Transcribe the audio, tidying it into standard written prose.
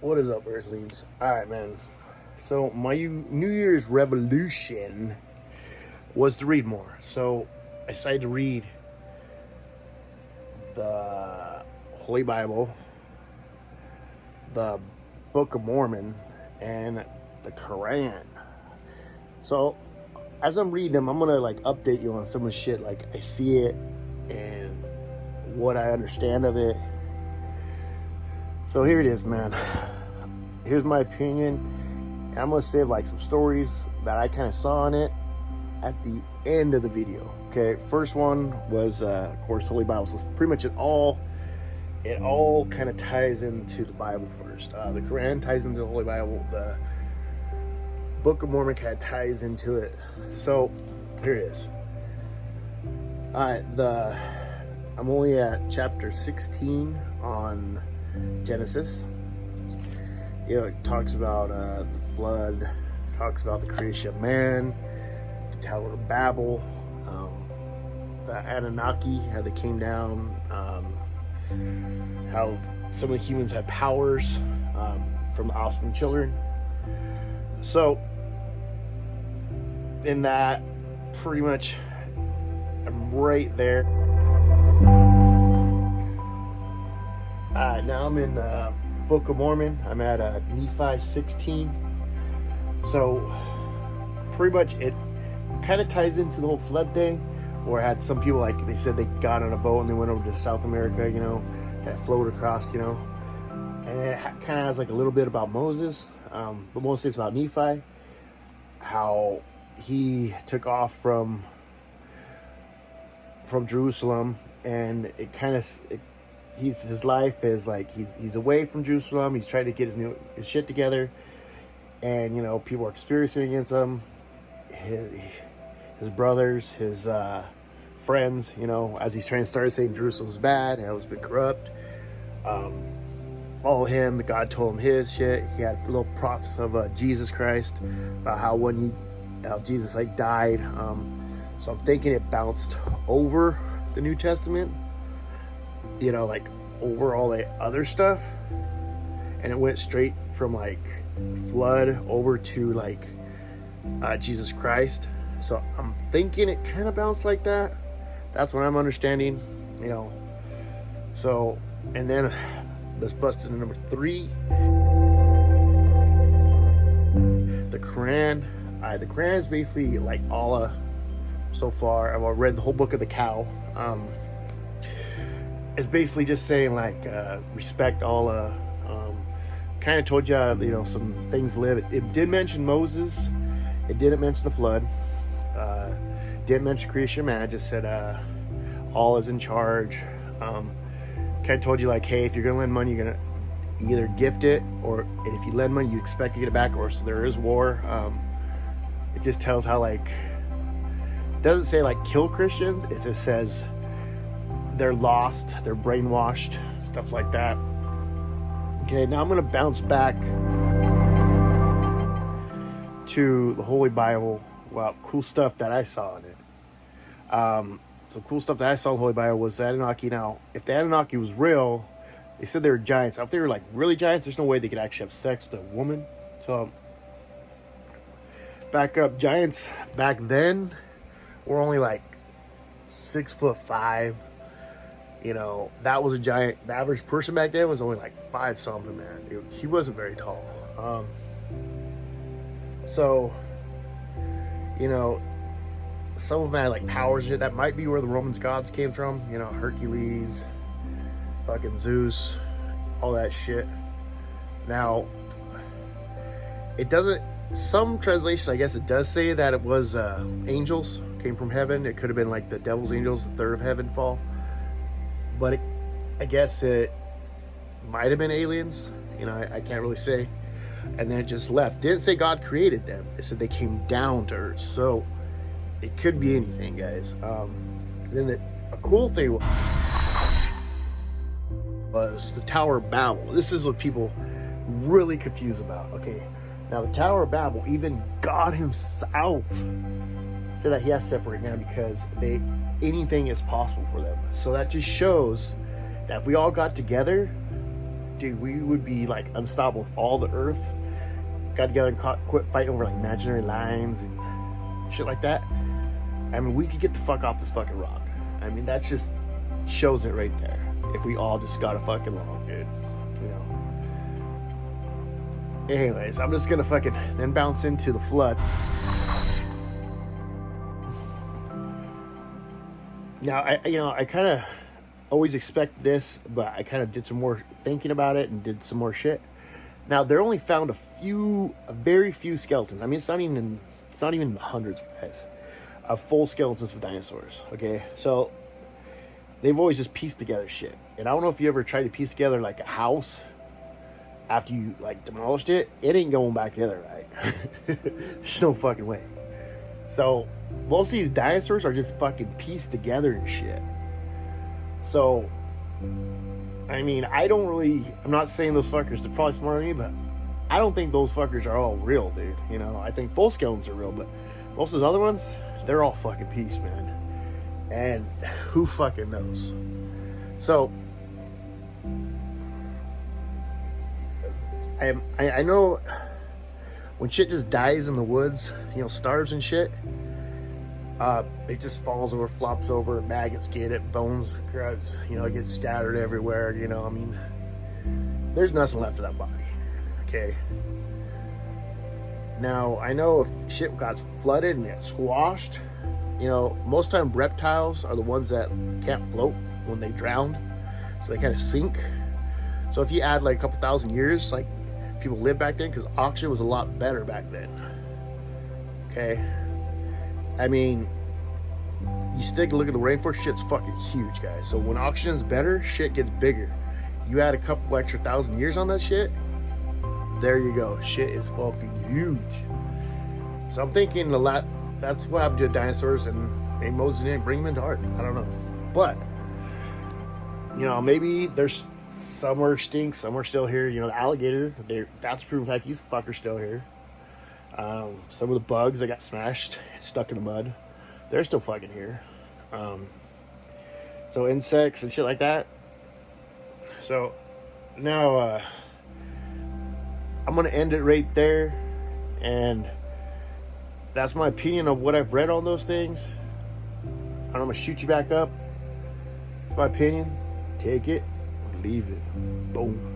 What is up, Earthlings? Alright, man. So, my New Year's revolution was to read more. So, I decided to read the Holy Bible, the Book of Mormon, and the Quran. So, as I'm reading them, I'm gonna update you on some of the shit I see it and what I understand of it. So here it is, man. Here's my opinion. And I'm going to save some stories that I kind of saw in it at the end of the video. Okay, first one was, of course, Holy Bible. So pretty much it all kind of ties into the Bible first. The Quran ties into the Holy Bible. The Book of Mormon kind of ties into it. So here it is. All right, I'm only at chapter 16 on Genesis. It talks about the flood, talks about the creation of man, the Tower of Babel, the Anunnaki, how they came down, how some of the humans had powers from the offspring children. So, in that, pretty much, I'm right there. Now I'm in Book of Mormon. I'm at Nephi 16. So pretty much it kind of ties into the whole flood thing, where I had some people they said they got on a boat and they went over to South America, kind of floated across, and it kind of has a little bit about Moses, but mostly it's about Nephi, how he took off from Jerusalem, and it kind of his life is he's away from Jerusalem. He's trying to get his shit together, and people are experiencing against him. His brothers, his friends, as he's trying to start saying Jerusalem's bad, how it's been corrupt. Follow him. God told him his shit. He had little prophets of Jesus Christ, about how Jesus died. So I'm thinking it bounced over the New Testament, over all the other stuff, and it went straight from flood over to Jesus Christ. So I'm thinking it kind of bounced like that. That's what I'm understanding, So, and then let's bust into number 3. The Quran. The Quran is basically Allah. So far, I've read the whole book of the cow. It's basically just saying respect Allah. Kind of told you some things live. It did mention Moses. It didn't mention the flood. Didn't mention creation of man. It just said Allah is in charge. Kind of told you hey, if you're gonna lend money, you're gonna either gift it, and if you lend money, you expect to get it back, or so there is war. It just tells how it doesn't say kill Christians. It just says they're lost, they're brainwashed, stuff like that. Okay, now I'm going to bounce back to the Holy Bible. Well, cool stuff that I saw in it. So cool stuff that I saw in the Holy Bible was the Anunnaki. Now, if the Anunnaki was real, they said they were giants. Now, if they were really giants, there's no way they could actually have sex with a woman. So, back up, giants back then were only 6'5". That was a giant. The average person back then was only 5 something, man. He wasn't very tall. So, some of them had powers. That might be where the Roman gods came from. Hercules, fucking Zeus, all that shit. Now, it doesn't. Some translations, I guess, it does say that it was angels came from heaven. It could have been the devil's angels, the third of heaven fall. But I guess it might have been aliens. I can't really say. And then it just left. Didn't say God created them. It said they came down to earth. So it could be anything, guys. Then a cool thing was the Tower of Babel. This is what people really confuse about. Okay, now the Tower of Babel, even God himself said that he has to separate now because anything is possible for them. So that just shows that if we all got together dude, we would be like unstoppable with all the Earth got together and quit fighting over like imaginary lines and shit like that. I mean, we could get the fuck off this fucking rock. I mean, that just shows it right there. If we all just got a fucking along, dude. You know. Anyways, I'm just gonna fucking then bounce into the flood. Now, I kind of always expect this, but I kind of did some more thinking about it and did some more shit. Now, they're only found a very few skeletons. I mean, it's not even in the hundreds, guys, of full skeletons of dinosaurs. Okay, so they've always just pieced together shit. And I don't know if you ever tried to piece together like a house after you like demolished it. It ain't going back together, right? There's no fucking way. So most of these dinosaurs are just fucking pieced together and shit. So, I mean, I'm not saying those fuckers, they're probably smarter than me, but I don't think those fuckers are all real, dude. You know, I think full skeletons are real, but most of those other ones, they're all fucking pieced, man. And who fucking knows? So, I know when shit just dies in the woods, you know, starves and shit, it just falls over, flops over, maggots get it, bones, grubs, you know, it gets scattered everywhere, you know, I mean, there's nothing left of that body, okay? Now, I know if shit got flooded and got squashed, you know, most time reptiles are the ones that can't float when they drown, so they kind of sink. So if you add like a couple thousand years, like people lived back then, because oxygen was a lot better back then, okay? I mean, you take a look at the rainforest, shit's fucking huge, guys. So when oxygen's better, shit gets bigger. You add a couple extra thousand years on that shit, there you go. Shit is fucking huge. So I'm thinking that's what happened to the dinosaurs, and maybe Moses didn't bring them into art. I don't know. But, you know, maybe there's some are extinct, some are still here. You know, the alligator, that's proof like he's fucker still here. Some of the bugs that got smashed, stuck in the mud, they're still fucking here. So insects and shit like that. So now I'm gonna end it right there, and that's my opinion of what I've read on those things. I'm gonna shoot you back up. It's my opinion. Take it or leave it. Boom.